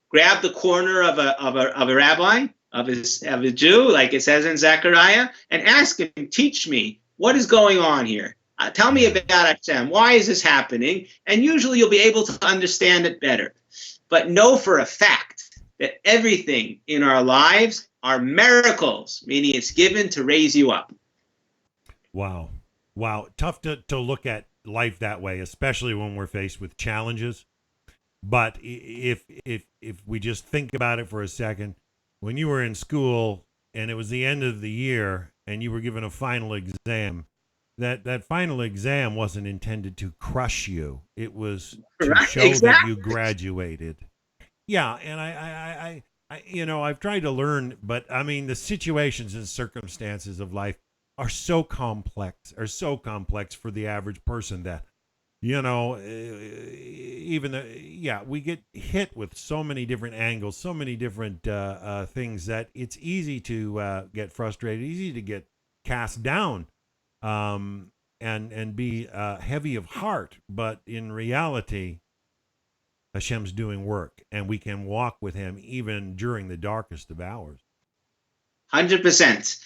Speaker 2: grab the corner of a rabbi, of a Jew, like it says in Zechariah, and ask him, teach me, what is going on here? Tell me about Hashem. Why is this happening? And usually you'll be able to understand it better. But know for a fact that everything in our lives are miracles, meaning it's given to raise you up.
Speaker 1: Wow. Tough to look at life that way, especially when we're faced with challenges. But if we just think about it for a second, when you were in school and it was the end of the year and you were given a final exam, that final exam wasn't intended to crush you. It was to show that you graduated. Yeah, and I I've tried to learn, but I mean the situations and circumstances of life are so complex for the average person that we get hit with so many different angles, so many different things that it's easy to get frustrated, easy to get cast down, and be heavy of heart. But in reality, Hashem's doing work, and we can walk with him even during the darkest of hours.
Speaker 2: 100%.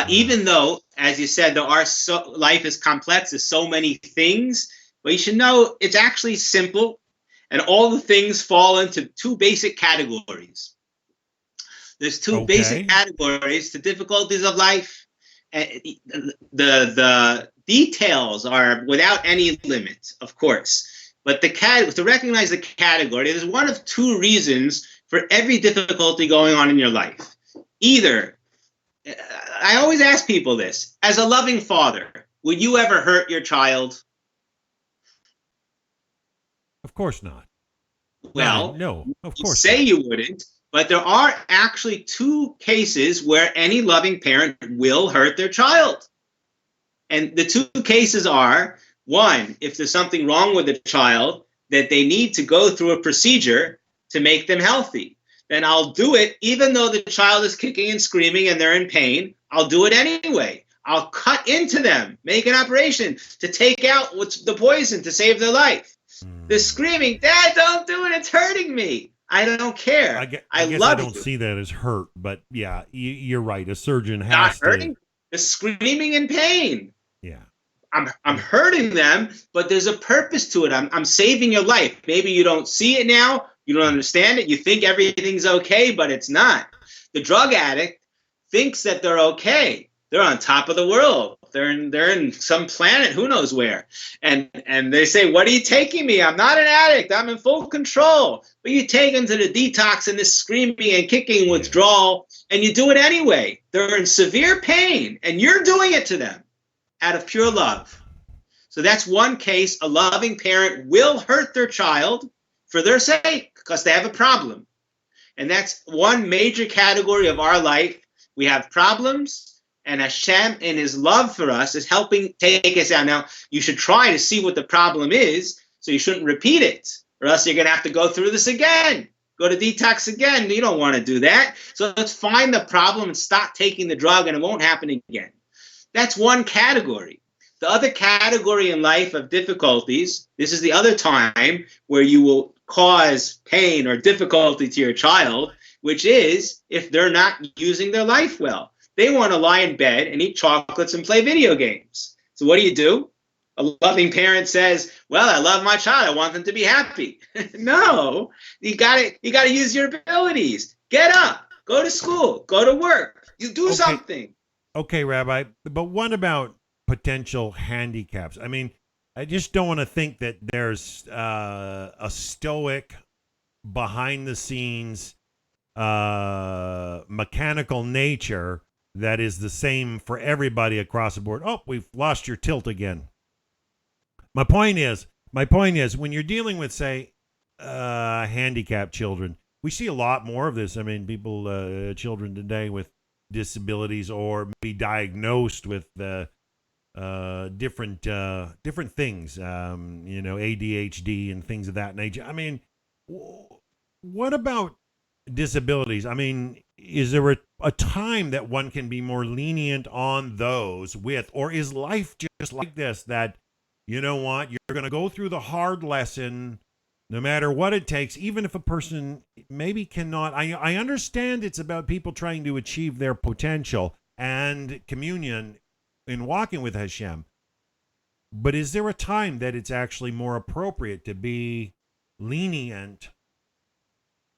Speaker 2: Even though, as you said, life is complex. There's so many things, but you should know it's actually simple, and all the things fall into two basic categories. There's two basic categories to difficulties of life. The details are without any limit, of course. But to recognize the category, there's one of two reasons for every difficulty going on in your life. Either, I always ask people this, as a loving father, would you ever hurt your child?
Speaker 1: Of course not.
Speaker 2: Well,
Speaker 1: no, of course.
Speaker 2: Say you wouldn't, but there are actually two cases where any loving parent will hurt their child. And the two cases are, one, if there's something wrong with the child that they need to go through a procedure to make them healthy, then I'll do it even though the child is kicking and screaming and they're in pain. I'll do it anyway. I'll cut into them, make an operation to take out what's the poison to save their life. They're screaming, Dad, don't do it. It's hurting me. I don't care.
Speaker 1: I guess I don't see that as hurt, but yeah, you're right. A surgeon has
Speaker 2: not
Speaker 1: to.
Speaker 2: Hurting. They're screaming in pain.
Speaker 1: Yeah.
Speaker 2: I'm hurting them, but there's a purpose to it. I'm saving your life. Maybe you don't see it now. You don't understand it. You think everything's okay, but it's not. The drug addict thinks that they're okay. They're on top of the world. They're in some planet, who knows where. And they say, what are you taking me? I'm not an addict. I'm in full control. But you take them to the detox and this screaming and kicking withdrawal, and you do it anyway. They're in severe pain, and you're doing it to them out of pure love. So that's one case. A loving parent will hurt their child for their sake because they have a problem. And that's one major category of our life. We have problems. And Hashem, in his love for us, is helping take us out. Now, you should try to see what the problem is, so you shouldn't repeat it, or else you're going to have to go through this again, go to detox again. You don't want to do that. So let's find the problem and stop taking the drug, and it won't happen again. That's one category. The other category in life of difficulties, this is the other time where you will cause pain or difficulty to your child, which is if they're not using their life well. They want to lie in bed and eat chocolates and play video games. So what do? A loving parent says, well, I love my child. I want them to be happy. No, you got to use your abilities. Get up, go to school, go to work. You do something.
Speaker 1: Okay, Rabbi, but what about potential handicaps? I mean, I just don't want to think that there's a stoic, behind the scenes, mechanical nature that is the same for everybody across the board. Oh, we've lost your tilt again. My point is, when you're dealing with, say, handicapped children, we see a lot more of this. I mean, children today with disabilities or be diagnosed with different things, ADHD and things of that nature. I mean, what about disabilities? I mean, is there a time that one can be more lenient on those with, or is life just like this, that, you know what, you're going to go through the hard lesson no matter what it takes, even if a person maybe cannot. I understand it's about people trying to achieve their potential and communion in walking with Hashem, but is there a time that it's actually more appropriate to be lenient?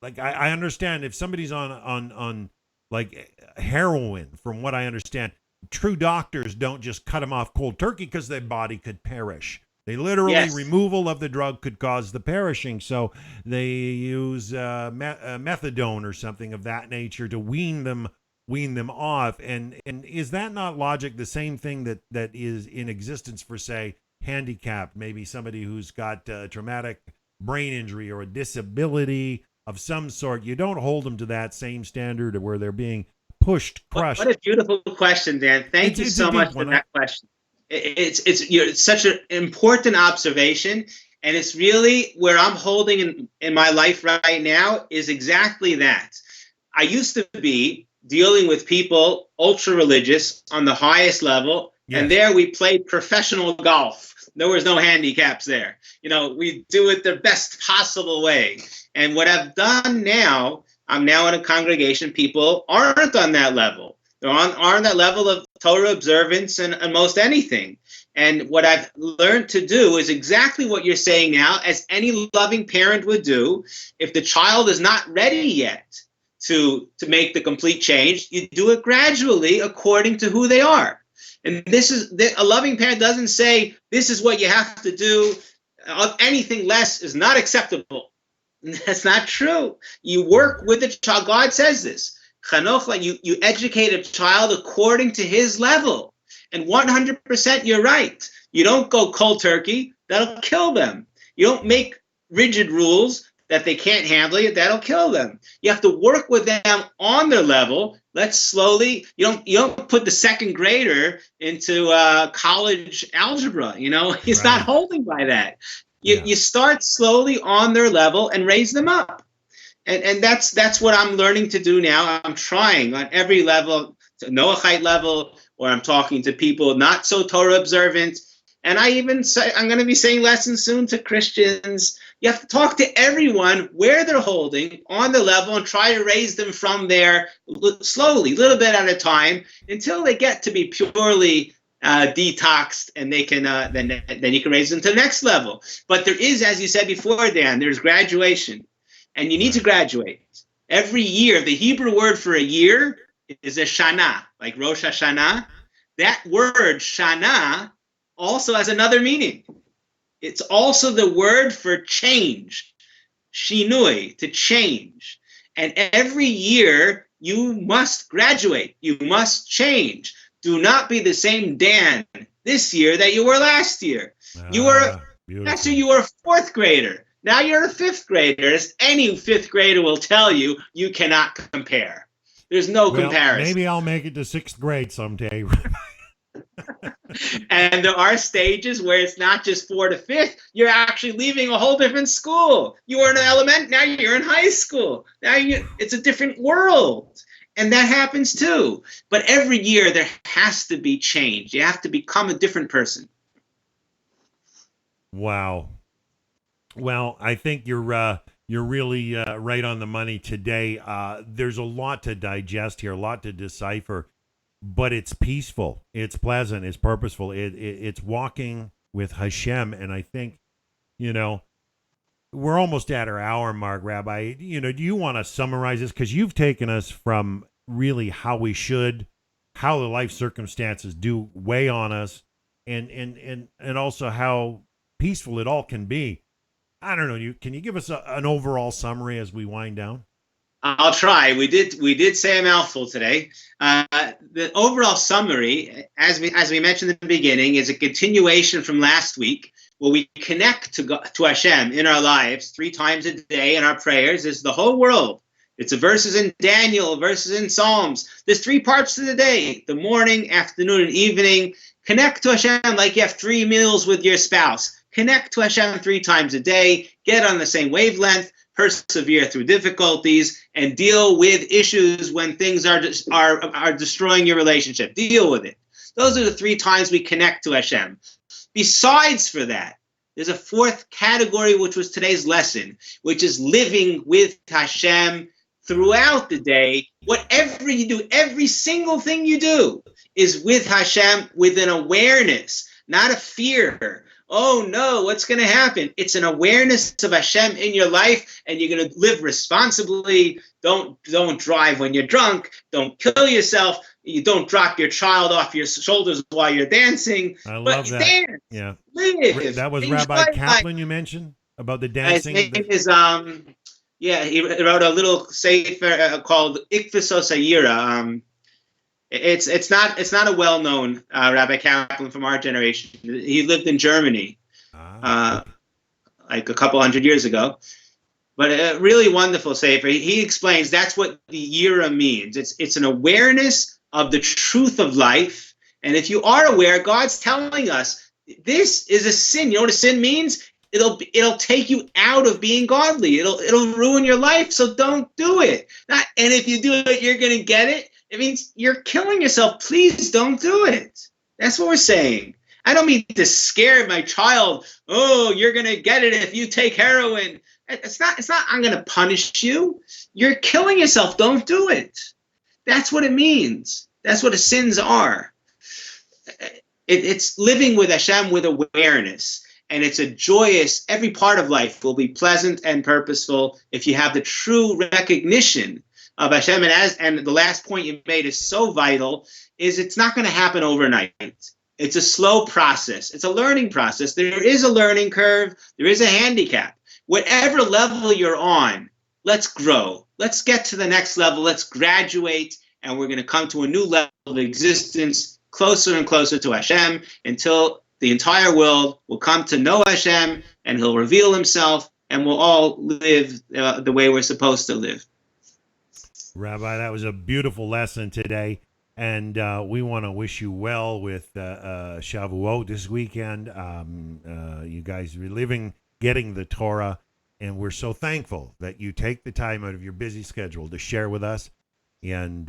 Speaker 1: Like, I understand if somebody's on like heroin, from what I understand, true doctors don't just cut them off cold turkey because their body could perish. They literally, removal of the drug could cause the perishing. So they use methadone or something of that nature to wean them off. And is that not logic? The same thing that is in existence for, say, handicapped, maybe somebody who's got a traumatic brain injury or a disability of some sort. You don't hold them to that same standard of where they're being pushed, crushed.
Speaker 2: What a beautiful question, Dan. Thank you so much for that question. It's such an important observation, and it's really where I'm holding in my life right now is exactly that. I used to be dealing with people ultra religious on the highest level, and there we played professional golf. There was no handicaps there. We do it the best possible way. And what I've done now, I'm now in a congregation, people aren't on that level. They're on that level of Torah observance and most anything. And what I've learned to do is exactly what you're saying now, as any loving parent would do. If the child is not ready yet to make the complete change, you do it gradually according to who they are. And a loving parent doesn't say, this is what you have to do. Anything less is not acceptable. That's not true. You work with the child. God says this. Chanoch, you educate a child according to his level. And 100% you're right. You don't go cold turkey. That'll kill them. You don't make rigid rules that they can't handle it. That'll kill them. You have to work with them on their level. Let's slowly, you don't put the second grader into college algebra. He's not holding by that. You start slowly on their level and raise them up. And that's what I'm learning to do now. I'm trying on every level, to Noahite level, or I'm talking to people not so Torah observant. And I even say, I'm going to be saying lessons soon to Christians. You have to talk to everyone where they're holding on the level and try to raise them from there slowly, a little bit at a time, until they get to be purely detoxed, and they can then you can raise them to the next level. But there is, as you said before, Dan, there's graduation, and you need to graduate every year. The Hebrew word for a year is a shana, like Rosh Hashanah. That word shana also has another meaning. It's also the word for change, shinui, to change. And every year you must graduate. You must change. Do not be the same Dan this year that you were last year. Last year you were a fourth grader. Now you're a fifth grader. As any fifth grader will tell you, you cannot compare. There's no comparison.
Speaker 1: Maybe I'll make it to sixth grade someday.
Speaker 2: And there are stages where it's not just 4th to 5th. You're actually leaving a whole different school. You were in element, now you're in high school. It's a different world. And that happens too. But every year there has to be change. You have to become a different person.
Speaker 1: Wow. Well, I think you're really right on the money today. There's a lot to digest here, a lot to decipher, but it's peaceful, it's pleasant, it's purposeful, it's walking with Hashem. And I think, we're almost at our hour mark, Rabbi. Do you want to summarize this? Because you've taken us from really how the life circumstances do weigh on us, and also how peaceful it all can be. I don't know. Can you give us an overall summary as we wind down?
Speaker 2: I'll try. We did say a mouthful today. The overall summary, as we mentioned in the beginning, is a continuation from last week, where we connect to Hashem in our lives 3 times a day in our prayers. Is the whole world. It's the verses in Daniel, verses in Psalms. There's 3 parts to the day: the morning, afternoon, and evening. Connect to Hashem like you have 3 meals with your spouse. Connect to Hashem 3 times a day. Get on the same wavelength. Persevere through difficulties, and deal with issues when things are destroying your relationship. Deal with it. Those are the 3 times we connect to Hashem. Besides for that, there's a 4th category, which was today's lesson, which is living with Hashem throughout the day. Whatever you do, every single thing you do is with Hashem, with an awareness, not a fear. Oh no, what's going to happen? It's an awareness of Hashem in your life, and you're going to live responsibly. Don't drive when you're drunk. Don't kill yourself. You don't drop your child off your shoulders while you're dancing.
Speaker 1: I love that.
Speaker 2: Dance,
Speaker 1: yeah.
Speaker 2: Live.
Speaker 1: That was Rabbi Kaplan you mentioned about the dancing.
Speaker 2: His name is he wrote a little sefer called Ikvisos Yura. It's not a well-known Rabbi Kaplan from our generation. He lived in Germany like a couple hundred years ago. But a really wonderful sefer. He explains that's what the Yura means. It's an awareness of the truth of life. And if you are aware, God's telling us this is a sin. You know what a sin means? It'll take you out of being godly. It'll ruin your life. So don't do it. And if you do it, you're going to get it. It means you're killing yourself. Please don't do it. That's what we're saying. I don't mean to scare my child. Oh, you're going to get it if you take heroin. It's not, I'm going to punish you. You're killing yourself. Don't do it. That's what it means. That's what the sins are. It's living with Hashem with awareness. And it's a joyous, every part of life will be pleasant and purposeful if you have the true recognition of Hashem. And the last point you made is so vital, is it's not going to happen overnight. It's a slow process. It's a learning process. There is a learning curve. There is a handicap. Whatever level you're on, let's grow. Let's get to the next level. Let's graduate. And we're going to come to a new level of existence, closer and closer to Hashem, until the entire world will come to know Hashem, and he'll reveal himself, and we'll all live the way we're supposed to live.
Speaker 1: Rabbi, that was a beautiful lesson today. And we want to wish you well with Shavuot this weekend. You guys reliving, getting the Torah. And we're so thankful that you take the time out of your busy schedule to share with us. And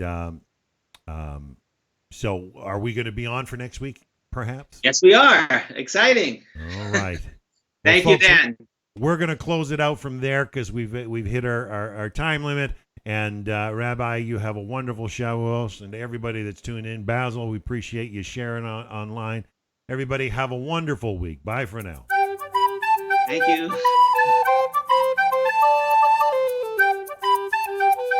Speaker 1: so are we going to be on for next week, perhaps?
Speaker 2: Yes, we are. Exciting.
Speaker 1: All right.
Speaker 2: Thank you, Dan.
Speaker 1: We're going to close it out from there because we've hit our time limit. And Rabbi, you have a wonderful Shavuos. And to everybody that's tuned in, Basil, we appreciate you sharing online. Everybody have a wonderful week. Bye for now.
Speaker 2: Thank you.